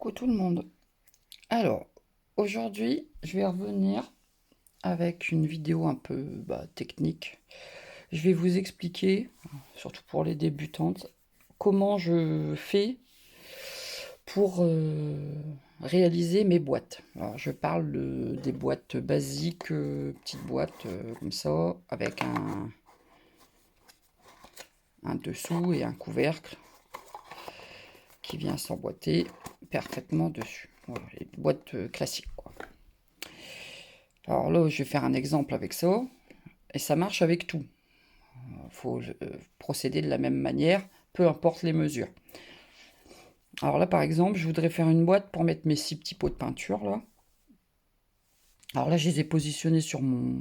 Coucou tout le monde. Alors, aujourd'hui, je vais revenir avec une vidéo un peu technique. Je vais vous expliquer, surtout pour les débutantes, comment je fais pour réaliser mes boîtes. Alors, je parle des boîtes basiques, petites boîtes comme ça, avec un dessous et un couvercle qui vient s'emboîter parfaitement dessus. Voilà, les boîtes classiques, quoi. Alors là, je vais faire un exemple avec ça, et ça marche avec tout. Il faut procéder de la même manière, peu importe les mesures. Alors là, par exemple, je voudrais faire une boîte pour mettre mes 6 petits pots de peinture, là. Alors là, je les ai positionnés sur mon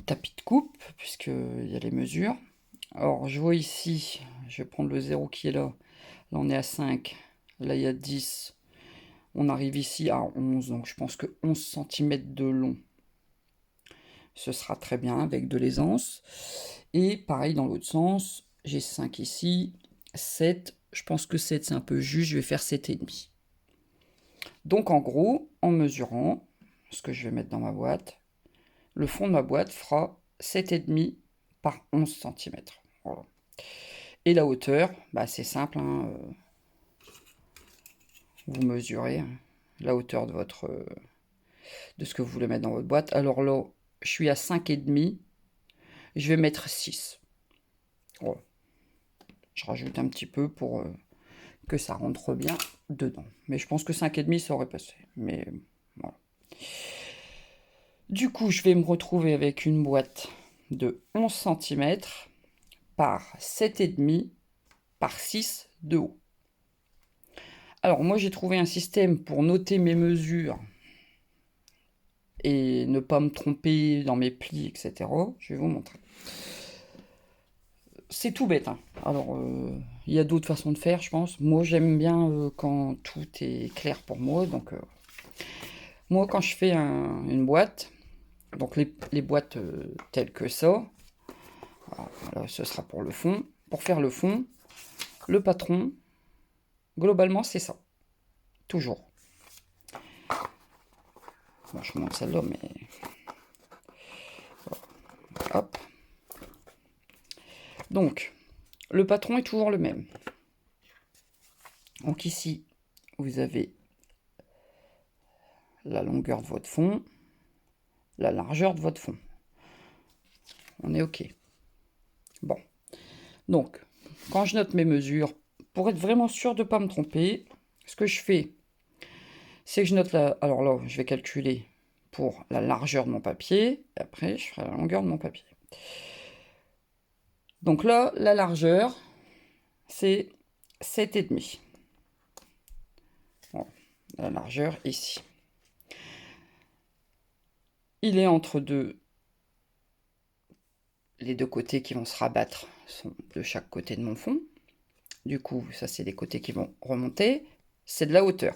tapis de coupe, puisqu'il y a les mesures. Alors, je vois ici, je vais prendre le 0 qui est là. Là, on est à 5. Là, il y a 10. On arrive ici à 11, donc je pense que 11 cm de long, ce sera très bien avec de l'aisance. Et pareil dans l'autre sens, j'ai 5 ici, 7, je pense que 7 c'est un peu juste, je vais faire 7,5. Donc en gros, en mesurant ce que je vais mettre dans ma boîte, le fond de ma boîte fera 7,5 par 11 cm. Voilà. Et la hauteur, c'est simple, hein, vous mesurez la hauteur de ce que vous voulez mettre dans votre boîte. Alors là, je suis à 5,5, je vais mettre 6. Voilà. Je rajoute un petit peu pour que ça rentre bien dedans. Mais je pense que 5,5 ça aurait passé. Mais voilà. Du coup, je vais me retrouver avec une boîte de 11 cm par 7,5 par 6 de haut. Alors moi j'ai trouvé un système pour noter mes mesures et ne pas me tromper dans mes plis, etc. Je vais vous montrer. C'est tout bête, hein. Alors, il y a d'autres façons de faire, je pense. Moi, j'aime bien quand tout est clair pour moi. Donc, moi, quand je fais une boîte, donc les boîtes telles que ça, voilà, ce sera pour le fond. Pour faire le fond, le patron, globalement, c'est ça. Toujours. Bon, je montre celle-là, mais... Hop. Donc, le patron est toujours le même. Donc ici, vous avez la longueur de votre fond, la largeur de votre fond. On est OK. Bon. Donc, quand je note mes mesures, pour être vraiment sûr de ne pas me tromper, ce que je fais, c'est que je note la... Alors là, je vais calculer pour la largeur de mon papier, et après, je ferai la longueur de mon papier. Donc là, la largeur, c'est 7,5. Bon, la largeur ici. Il est entre les deux côtés qui vont se rabattre sont de chaque côté de mon fond. Du coup, ça, c'est des côtés qui vont remonter. C'est de la hauteur.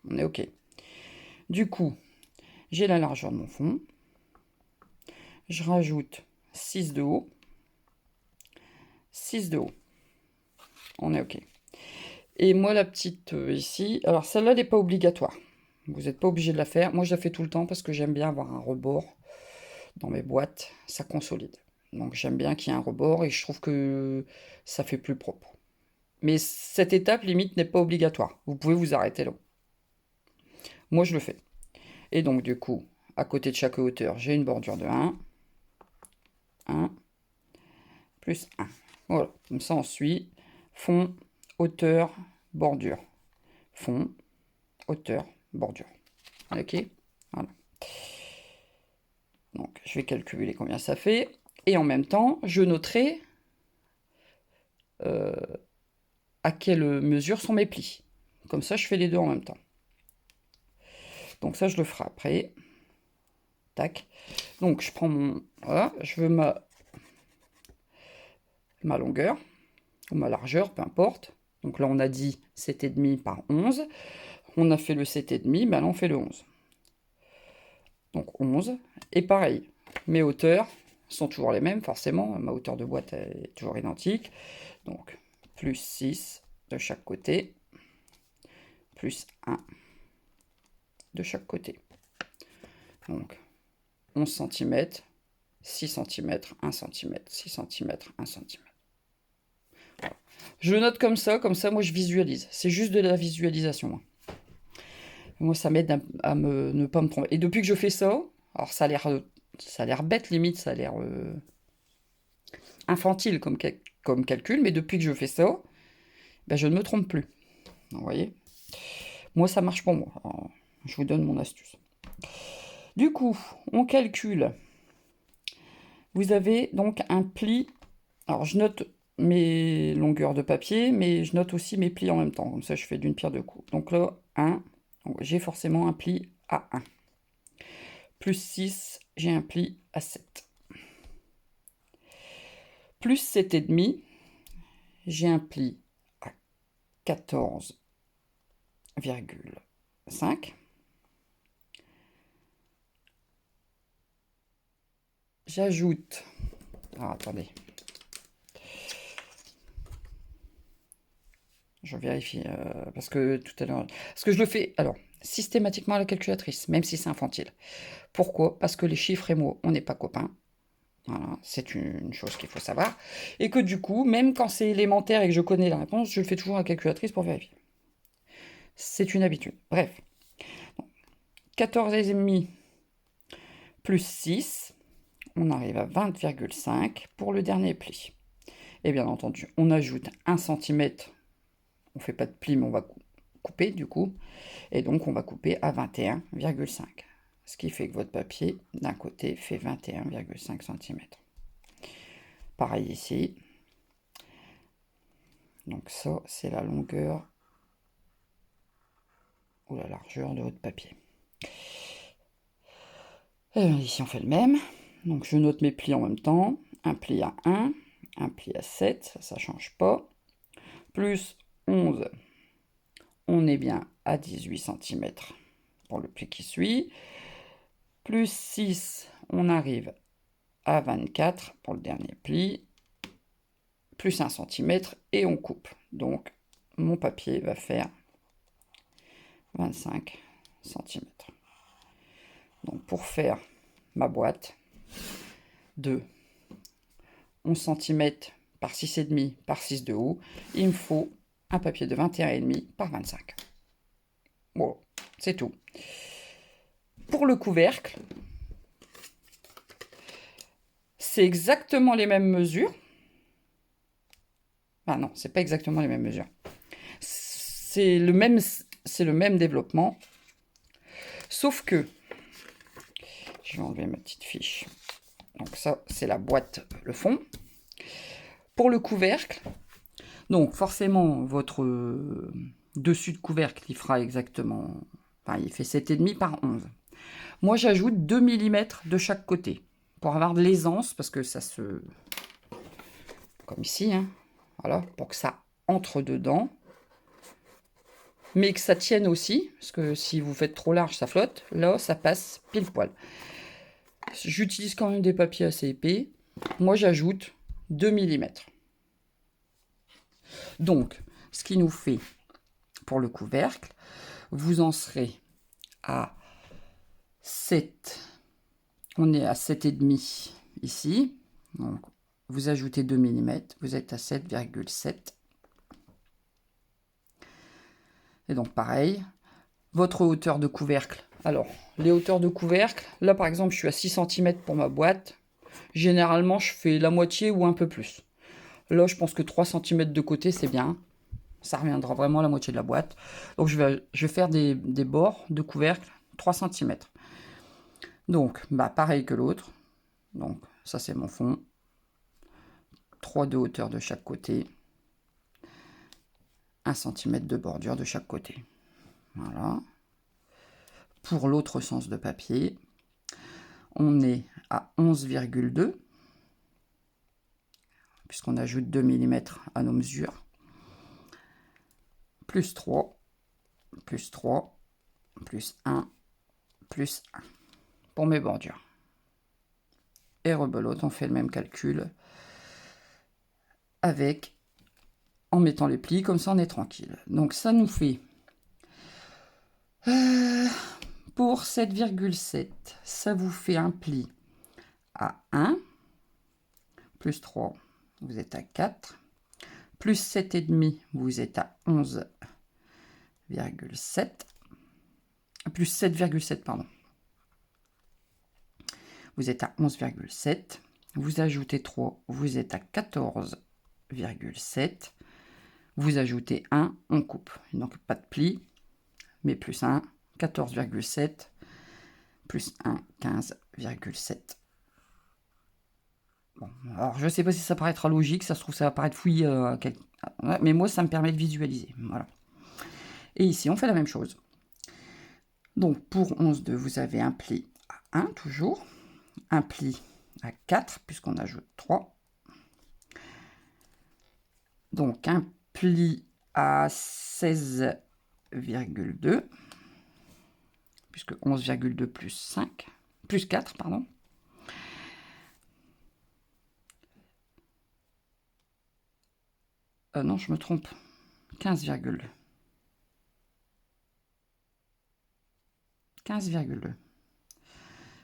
On est OK. Du coup, j'ai la largeur de mon fond. Je rajoute 6 de haut. 6 de haut. On est OK. Et moi, la petite ici, alors celle-là n'est pas obligatoire. Vous n'êtes pas obligé de la faire. Moi, je la fais tout le temps parce que j'aime bien avoir un rebord dans mes boîtes. Ça consolide. Donc, j'aime bien qu'il y ait un rebord et je trouve que ça fait plus propre. Mais cette étape, limite, n'est pas obligatoire. Vous pouvez vous arrêter là. Moi, je le fais. Et donc, du coup, à côté de chaque hauteur, j'ai une bordure de 1. 1 plus 1. Voilà. Comme ça, on suit. Fond, hauteur, bordure. Fond, hauteur, bordure. OK? Voilà. Donc, je vais calculer combien ça fait. Et en même temps, je noterai à quelle mesure sont mes plis. Comme ça, je fais les deux en même temps. Donc ça, je le ferai après. Tac. Donc, je prends mon... Voilà, je veux ma longueur, ou ma largeur, peu importe. Donc là, on a dit 7,5 par 11. On a fait le 7,5, ben là, on fait le 11. Donc 11. Et pareil, mes hauteurs sont toujours les mêmes, forcément. Ma hauteur de boîte est toujours identique. Donc, plus 6 de chaque côté, plus 1 de chaque côté. Donc 11 cm, 6 cm, 1 cm, 6 cm, 1 cm. Voilà. Je le note comme ça moi je visualise. C'est juste de la visualisation. Moi ça m'aide à ne pas me tromper. Et depuis que je fais ça, alors ça a l'air bête limite, ça a l'air infantile comme calcul, mais depuis que je fais ça, ben, je ne me trompe plus. Vous voyez, moi ça marche pour moi. Alors, je vous donne mon astuce. Du coup, on calcule. Vous avez donc un pli. Alors je note mes longueurs de papier, mais je note aussi mes plis en même temps. Comme ça, je fais d'une pierre deux coups. Donc là, 1, j'ai forcément un pli à 1. Plus 6, j'ai un pli à 7. Plus 7,5, j'ai un pli à 14,5. J'ajoute... Alors, attendez. Je vérifie, parce que tout à l'heure... Parce que je le fais, alors, systématiquement à la calculatrice, même si c'est infantile. Pourquoi? Parce que les chiffres et moi, on n'est pas copains. Voilà, c'est une chose qu'il faut savoir. Et que du coup, même quand c'est élémentaire et que je connais la réponse, je le fais toujours à la calculatrice pour vérifier. C'est une habitude. Bref. 14,5 plus 6, on arrive à 20,5 pour le dernier pli. Et bien entendu, on ajoute 1 cm. On ne fait pas de pli, mais on va couper du coup. Et donc, on va couper à 21,5. Ce qui fait que votre papier, d'un côté, fait 21,5 cm. Pareil ici. Donc ça, c'est la longueur ou la largeur de votre papier. Et ici, on fait le même. Donc, je note mes plis en même temps. Un pli à 1, un pli à 7, ça ne change pas. Plus 11, on est bien à 18 cm pour le pli qui suit. Plus 6, on arrive à 24 pour le dernier pli. Plus 1 cm et on coupe. Donc, mon papier va faire 25 cm. Donc, pour faire ma boîte de 11 cm par 6,5 par 6 de haut, il me faut un papier de 21,5 par 25. Bon, c'est tout. Pour le couvercle, c'est exactement les mêmes mesures. Ah non, c'est pas exactement les mêmes mesures. C'est le même développement. Sauf que, je vais enlever ma petite fiche. Donc ça, c'est la boîte, le fond. Pour le couvercle, donc forcément, votre dessus de couvercle, il fera exactement... Enfin, il fait 7,5 par 11. Moi, j'ajoute 2 mm de chaque côté pour avoir de l'aisance, parce que ça se... Comme ici, hein. Voilà, pour que ça entre dedans. Mais que ça tienne aussi, parce que si vous faites trop large, ça flotte. Là, ça passe pile poil. J'utilise quand même des papiers assez épais. Moi, j'ajoute 2 mm. Donc, ce qui nous fait, pour le couvercle, vous en serez à 7. On est à 7,5 ici. Donc, vous ajoutez 2 mm, vous êtes à 7,7. Et donc, pareil, votre hauteur de couvercle. Alors, les hauteurs de couvercle, là, par exemple, je suis à 6 cm pour ma boîte. Généralement, je fais la moitié ou un peu plus. Là, je pense que 3 cm de côté, c'est bien. Ça reviendra vraiment à la moitié de la boîte. Donc, je vais faire des bords de couvercle 3 cm. Donc, bah, pareil que l'autre. Donc, ça, c'est mon fond. 3 de hauteur de chaque côté. 1 cm de bordure de chaque côté. Voilà. Pour l'autre sens de papier, on est à 11,2. Puisqu'on ajoute 2 mm à nos mesures. Plus 3, plus 3, plus 1, plus 1 pour mes bordures. Et rebelote, on fait le même calcul avec en mettant les plis, comme ça on est tranquille. Donc ça nous fait pour 7,7, ça vous fait un pli à 1, plus 3, vous êtes à 4, plus 7,5, vous êtes à 11,7, plus 7,7, pardon. Vous êtes à 11,7, vous ajoutez 3, vous êtes à 14,7, vous ajoutez 1, on coupe. Donc pas de pli, mais plus 1, 14,7, plus 1, 15,7. Bon, alors je sais pas si ça paraîtra logique, ça se trouve ça va paraître fouillé, mais moi ça me permet de visualiser. Voilà. Et ici on fait la même chose. Donc pour 11,2, vous avez un pli à 1 toujours, un pli à 4 puisqu'on ajoute 3. Donc un pli à 16,2, puisque 11,2 plus 5, plus 4, pardon. Non, je me trompe. 15,2. 15,2.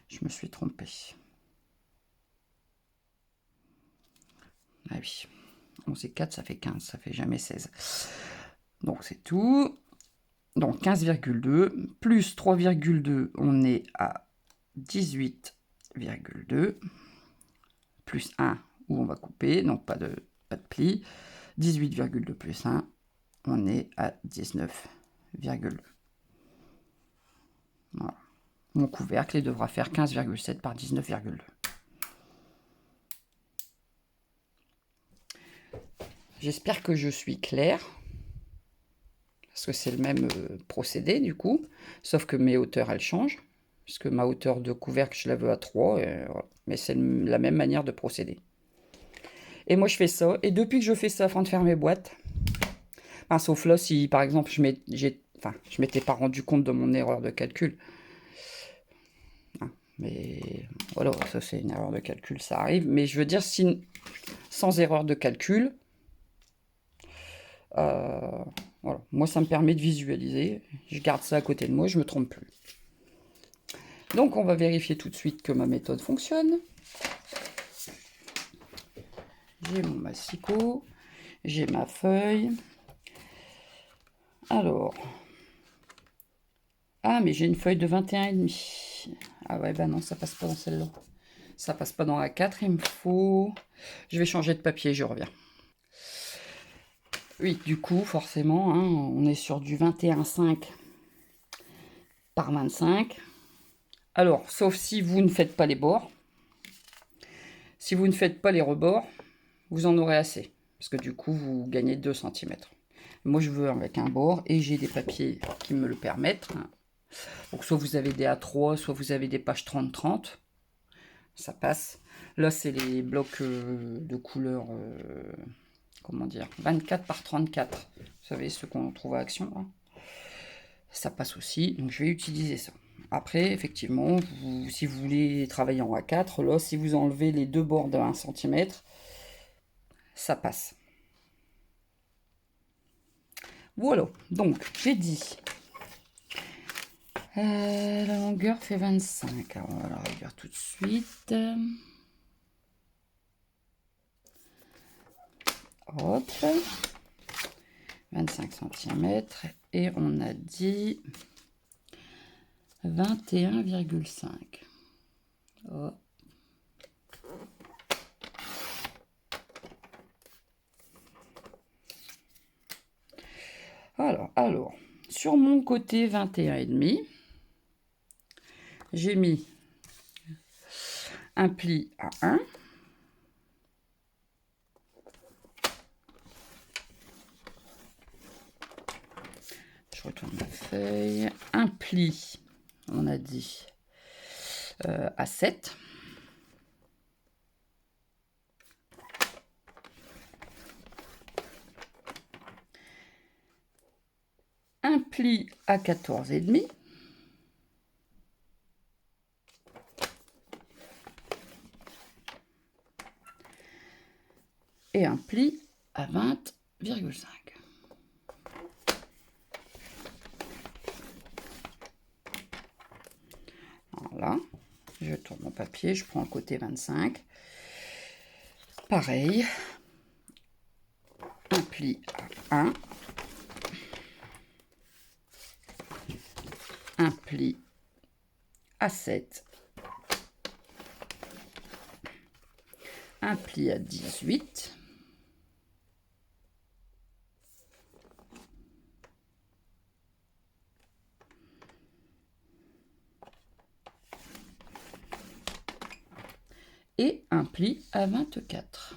Je me suis trompé. Ah oui. 11 et 4, ça fait 15, ça fait jamais 16. Donc c'est tout. Donc 15,2 plus 3,2, on est à 18,2 plus 1 où on va couper, donc pas de pli. 18,2 plus 1, on est à 19,2. Voilà. Mon couvercle il devra faire 15,7 par 19,2. J'espère que je suis claire. Parce que c'est le même procédé du coup. Sauf que mes hauteurs elles changent. Puisque ma hauteur de couvercle je la veux à 3. Voilà. Mais c'est la même manière de procéder. Et moi je fais ça. Et depuis que je fais ça afin de faire mes boîtes. Enfin, sauf là si par exemple je m'étais pas rendu compte de mon erreur de calcul. Mais voilà, ça c'est une erreur de calcul, ça arrive. Mais je veux dire, si, sans erreur de calcul, voilà, moi ça me permet de visualiser. Je garde ça à côté de moi, je me trompe plus. Donc on va vérifier tout de suite que ma méthode fonctionne. J'ai mon massicot, j'ai ma feuille. Alors, ah mais j'ai une feuille de 21,5. Ah ouais, bah non, ça passe pas dans celle-là. Ça passe pas dans la 4, il me faut... Je vais changer de papier, je reviens. Oui, du coup, forcément, hein, on est sur du 21,5 par 25. Alors, sauf si vous ne faites pas les bords. Si vous ne faites pas les rebords, vous en aurez assez. Parce que du coup, vous gagnez 2 cm. Moi, je veux avec un bord et j'ai des papiers qui me le permettent. Donc, soit vous avez des A3, soit vous avez des pages 30-30. Ça passe. Là, c'est les blocs de couleur, comment dire, 24 par 34. Vous savez, ceux qu'on trouve à Action. Hein. Ça passe aussi, donc je vais utiliser ça. Après, effectivement, si vous voulez travailler en A4, là, si vous enlevez les deux bords de 1 cm, ça passe. Voilà, donc j'ai dit. La longueur fait 25. Alors, on va la réduire tout de suite. Hop. 25 cm. Et on a dit 21,5. Oh. Alors, sur mon côté 21,5, j'ai mis un pli à 1. Je retourne ma feuille. Un pli, on a dit, à 7. Un pli à 14,5. Et un pli à 20,5. 7,5. Voilà, je tourne mon papier, je prends un côté 25. Pareil, un pli à 1, un pli à 7, un pli à 18, et un pli à 24.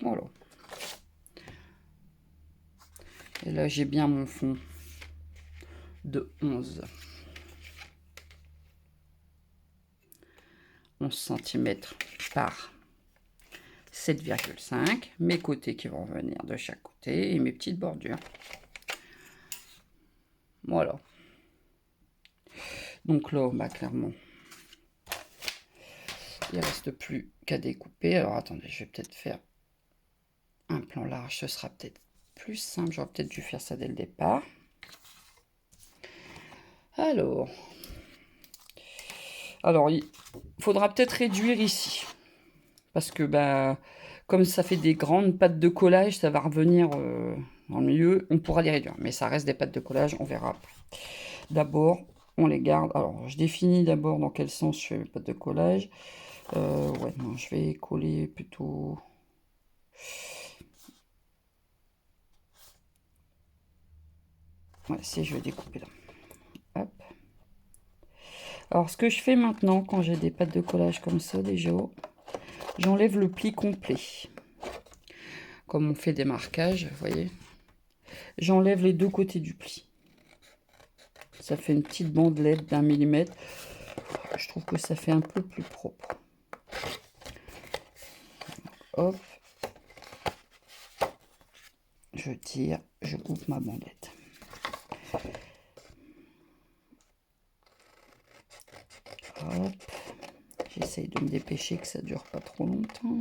Voilà. Et là, j'ai bien mon fond de 11 cm par 7,5. Mes côtés qui vont venir de chaque côté et mes petites bordures. Voilà. Donc là, bah, clairement, il ne reste plus qu'à découper. Alors attendez, je vais peut-être faire un plan large, ce sera peut-être plus simple. J'aurais peut-être dû faire ça dès le départ. Alors il faudra peut-être réduire ici. Parce que bah, comme ça fait des grandes pâtes de collage, ça va revenir dans le milieu. On pourra les réduire, mais ça reste des pâtes de collage, on verra après. D'abord, on les garde. Alors, je définis d'abord dans quel sens je fais mes pâtes de collage. Ouais, non, je vais coller plutôt... Ouais, si, je vais découper là. Hop. Alors, ce que je fais maintenant, quand j'ai des pâtes de collage comme ça, déjà, j'enlève le pli complet. Comme on fait des marquages, vous voyez. J'enlève les deux côtés du pli. Ça fait une petite bandelette d'1 millimètre. Je trouve que ça fait un peu plus propre. Hop. Je tire, je coupe ma bandelette. Hop. J'essaye de me dépêcher que ça dure pas trop longtemps.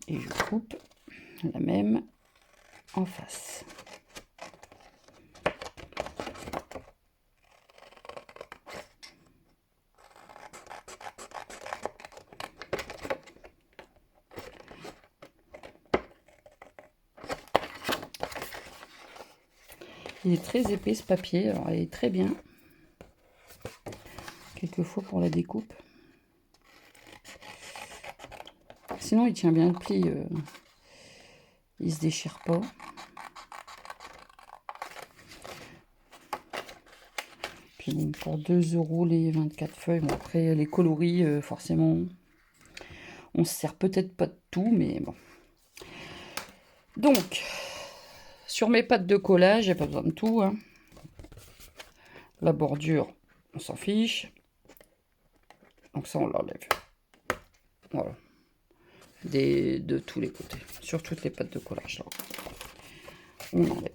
Et je coupe la même en face. Il est très épais ce papier, alors il est très bien. Quelquefois pour la découpe. Sinon il tient bien le pli, il se déchire pas. Puis bon, pour 2 € les 24 feuilles, bon après les coloris, forcément, on se sert peut-être pas de tout, mais bon. Donc, sur mes pâtes de collage, j'ai pas besoin de tout, hein. La bordure, on s'en fiche. Donc ça, on l'enlève. Voilà. De tous les côtés. Sur toutes les pâtes de collage, là. On enlève.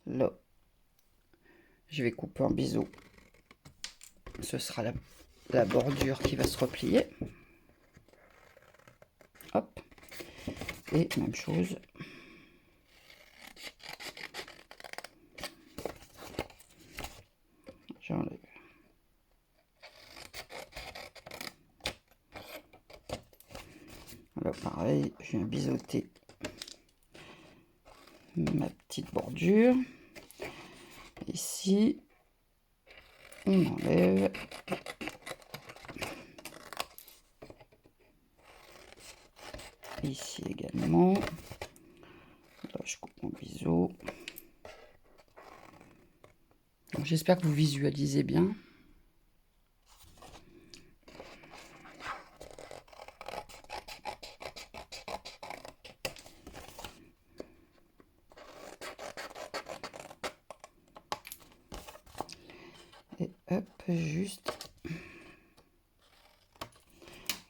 Là, je vais couper en biseau. Ce sera la bordure qui va se replier. Hop. Et même chose. J'enlève. Là, pareil, je viens biseauter ma petite bordure. Ici, on enlève. Ici également. Là, je coupe mon biseau. J'espère que vous visualisez bien. Et hop, juste.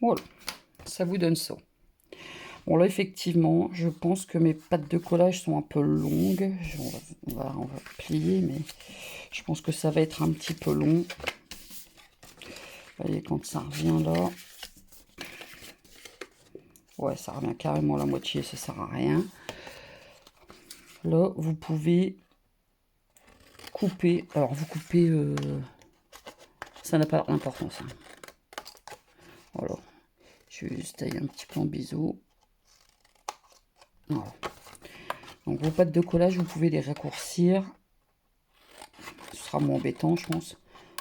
Voilà, ça vous donne ça. Bon là effectivement, je pense que mes pattes de collage sont un peu longues. On va plier, mais je pense que ça va être un petit peu long. Vous voyez, quand ça revient là, ouais, ça revient carrément à la moitié, ça sert à rien. Là, vous pouvez couper. Alors, vous coupez, ça n'a pas d'importance. Hein. Voilà, juste tailler un petit peu en biseau. Voilà. Donc, vos pattes de collage, vous pouvez les raccourcir. Ce sera moins embêtant, je pense.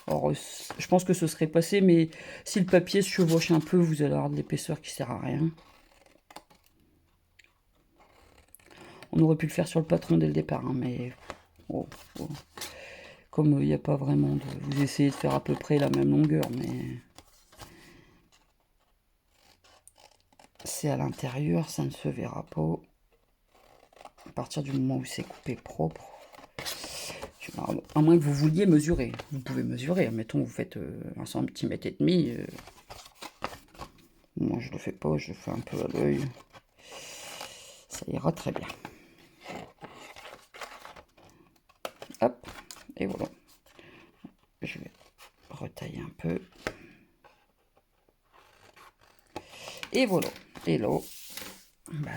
Alors, je pense que ce serait passé, mais si le papier se chevauche un peu, vous allez avoir de l'épaisseur qui sert à rien. On aurait pu le faire sur le patron dès le départ, hein, mais oh, oh. Comme il n'y a pas vraiment de... Vous essayez de faire à peu près la même longueur, mais c'est à l'intérieur, ça ne se verra pas. À partir du moment où c'est coupé propre, à moins que vous vouliez mesurer. Vous pouvez mesurer, admettons vous faites 1 cm et demi. Moi je le fais pas, je le fais un peu à l'œil. Ça ira très bien. Hop, et voilà. Je vais retailler un peu. Et voilà. Et là, bah,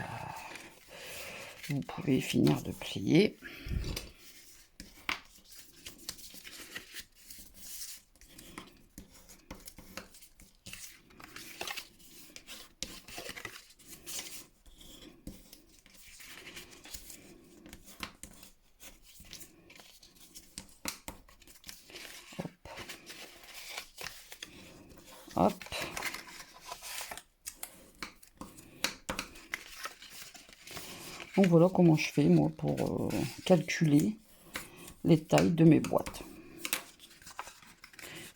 vous pouvez finir de plier. Hop. Donc voilà comment je fais moi pour calculer les tailles de mes boîtes.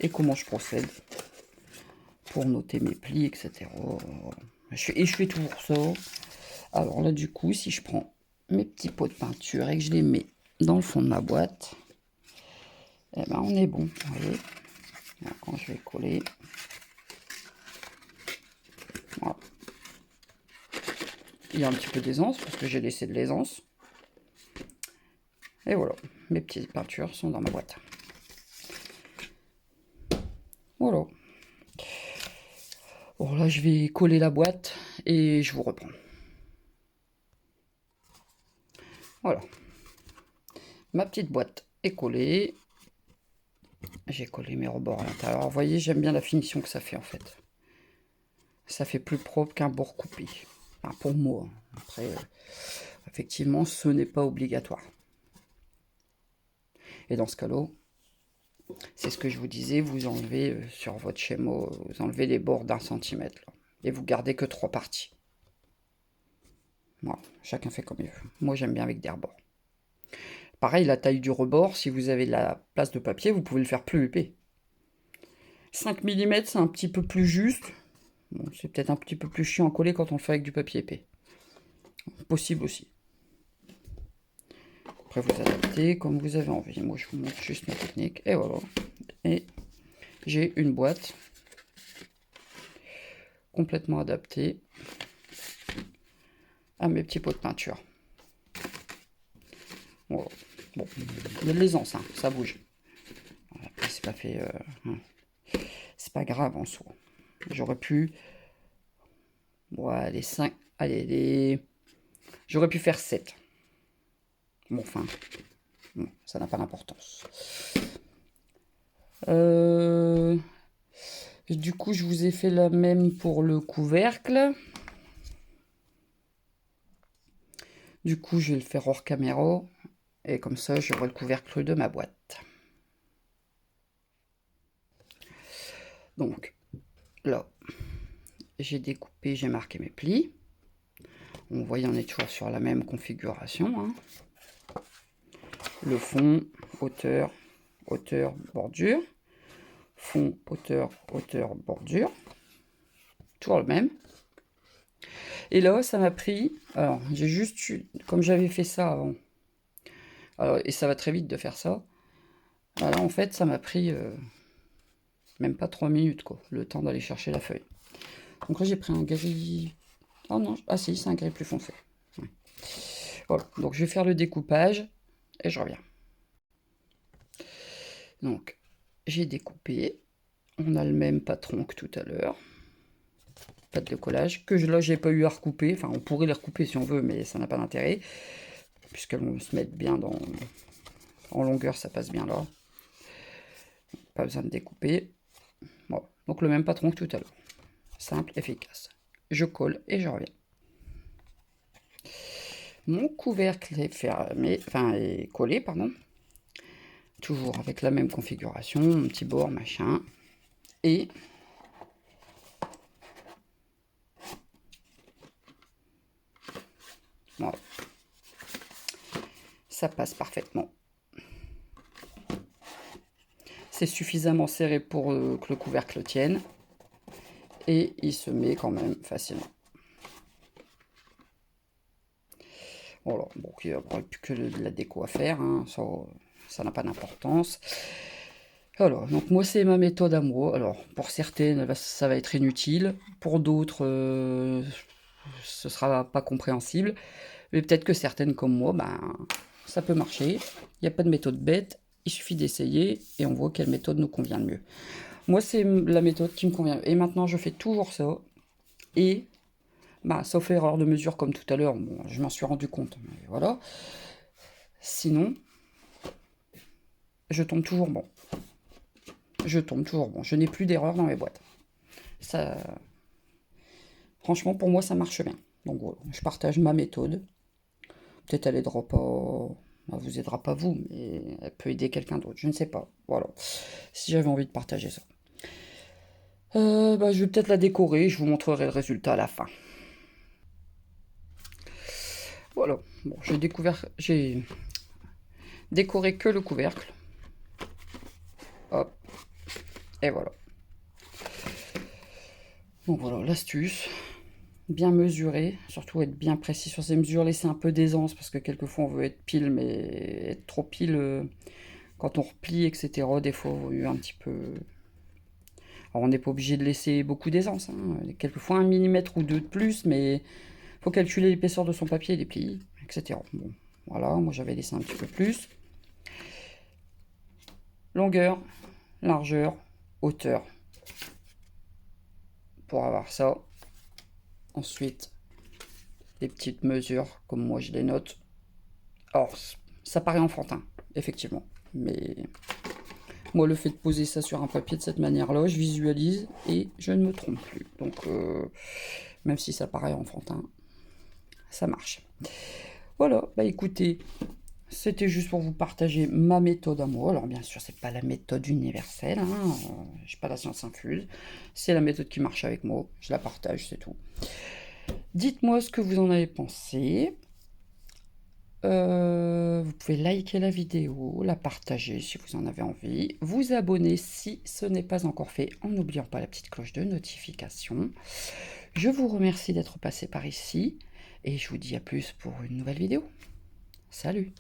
Et comment je procède pour noter mes plis, etc. Et je fais toujours ça. Alors là du coup, si je prends mes petits pots de peinture et que je les mets dans le fond de ma boîte, eh ben on est bon. Vous voyez, alors, quand je vais coller, voilà. Il y a un petit peu d'aisance parce que j'ai laissé de l'aisance. Et voilà, mes petites peintures sont dans ma boîte. Voilà. Bon là je vais coller la boîte et je vous reprends. Voilà. Ma petite boîte est collée. J'ai collé mes rebords à l'intérieur. Vous voyez, j'aime bien la finition que ça fait en fait. Ça fait plus propre qu'un bord coupé. Enfin, pour moi. Après, effectivement, ce n'est pas obligatoire. Et dans ce cas-là, c'est ce que je vous disais, vous enlevez sur votre schéma, vous enlevez les bords d'1 centimètre. Là, et vous gardez que 3 parties. Voilà, chacun fait comme il veut. Moi, j'aime bien avec des rebords. Pareil, la taille du rebord, si vous avez de la place de papier, vous pouvez le faire plus épais. 5 mm, c'est un petit peu plus juste. Bon, c'est peut-être un petit peu plus chiant à coller quand on le fait avec du papier épais. Possible aussi. Après, vous adaptez comme vous avez envie. Moi, je vous montre juste ma technique. Et voilà. Et j'ai une boîte complètement adaptée à mes petits pots de peinture. Voilà. Bon, il y a de l'aisance, hein, ça bouge. Après, c'est pas fait... c'est pas grave en soi. J'aurais pu... Ouais, les 5... Allez, j'aurais pu faire 7. Bon, enfin... Bon, ça n'a pas d'importance. Du coup, je vous ai fait la même pour le couvercle. Du coup, je vais le faire hors caméra. Et comme ça, j'aurai le couvercle de ma boîte. Donc, là, j'ai découpé, j'ai marqué mes plis. Vous voyez, on est toujours sur la même configuration. Hein. Le fond, hauteur, hauteur, bordure. Fond, hauteur, hauteur, bordure. Toujours le même. Et là, ça m'a pris... Alors, j'ai juste... Comme j'avais fait ça avant. Alors, et ça va très vite de faire ça. Voilà, en fait, ça m'a pris même pas 3 minutes, quoi, le temps d'aller chercher la feuille. Donc là, j'ai pris un gris... Oh non, ah si, c'est un gris plus foncé. Ouais. Voilà, donc je vais faire le découpage et je reviens. Donc, j'ai découpé. On a le même patron que tout à l'heure. Pâte de collage, que là, j'ai pas eu à recouper. Enfin, on pourrait les recouper si on veut, mais ça n'a pas d'intérêt. Puisqu'elles vont se mettre bien en longueur, ça passe bien là. Pas besoin de découper. Voilà. Donc le même patron que tout à l'heure. Simple, efficace. Je colle et je reviens. Mon couvercle est fermé, enfin est collé, pardon. Toujours avec la même configuration, mon petit bord, machin. Et voilà. Ça passe parfaitement. C'est suffisamment serré pour que le couvercle tienne. Et il se met quand même facilement. Voilà, bon, il n'y a plus que de la déco à faire, hein, ça n'a pas d'importance. Alors, donc moi c'est ma méthode à moi. Alors, pour certaines, ça va être inutile. Pour d'autres, ce sera pas compréhensible. Mais peut-être que certaines comme moi, ben, ça peut marcher. Il n'y a pas de méthode bête. Il suffit d'essayer et on voit quelle méthode nous convient le mieux. Moi, c'est la méthode qui me convient. Et maintenant, je fais toujours ça. Et bah, sauf erreur de mesure comme tout à l'heure, bon, je m'en suis rendu compte, mais voilà. Sinon, je tombe toujours bon. Je tombe toujours bon. Je n'ai plus d'erreur dans mes boîtes. Ça, franchement, pour moi, ça marche bien. Donc voilà, je partage ma méthode. Peut-être elle aidera pas, elle vous aidera pas vous, mais elle peut aider quelqu'un d'autre. Je ne sais pas. Voilà. Si j'avais envie de partager ça. Bah, je vais peut-être la décorer. Je vous montrerai le résultat à la fin. Voilà. Bon, j'ai décoré que le couvercle. Hop. Et voilà. Donc voilà, l'astuce. Bien mesurer, surtout être bien précis sur ces mesures, laisser un peu d'aisance, parce que quelquefois on veut être pile, mais être trop pile, quand on replie, etc., des fois on veut un petit peu... Alors on n'est pas obligé de laisser beaucoup d'aisance, hein. Quelquefois 1 mm ou 2 de plus, mais faut calculer l'épaisseur de son papier, les plis, etc. Bon, voilà, moi j'avais laissé un petit peu plus. Longueur, largeur, hauteur, pour avoir ça. Ensuite, des petites mesures, comme moi je les note. Alors, ça paraît enfantin, effectivement, mais moi, le fait de poser ça sur un papier de cette manière-là, je visualise et je ne me trompe plus. Donc, même si ça paraît enfantin, ça marche. Voilà, bah écoutez, c'était juste pour vous partager ma méthode à moi. Alors, bien sûr, c'est pas la méthode universelle, hein, j'ai pas la science infuse. C'est la méthode qui marche avec moi, je la partage, c'est tout. Dites-moi ce que vous en avez pensé. Vous pouvez liker la vidéo, la partager si vous en avez envie, vous abonner si ce n'est pas encore fait en n'oubliant pas la petite cloche de notification. Je vous remercie d'être passé par ici et je vous dis à plus pour une nouvelle vidéo. Salut!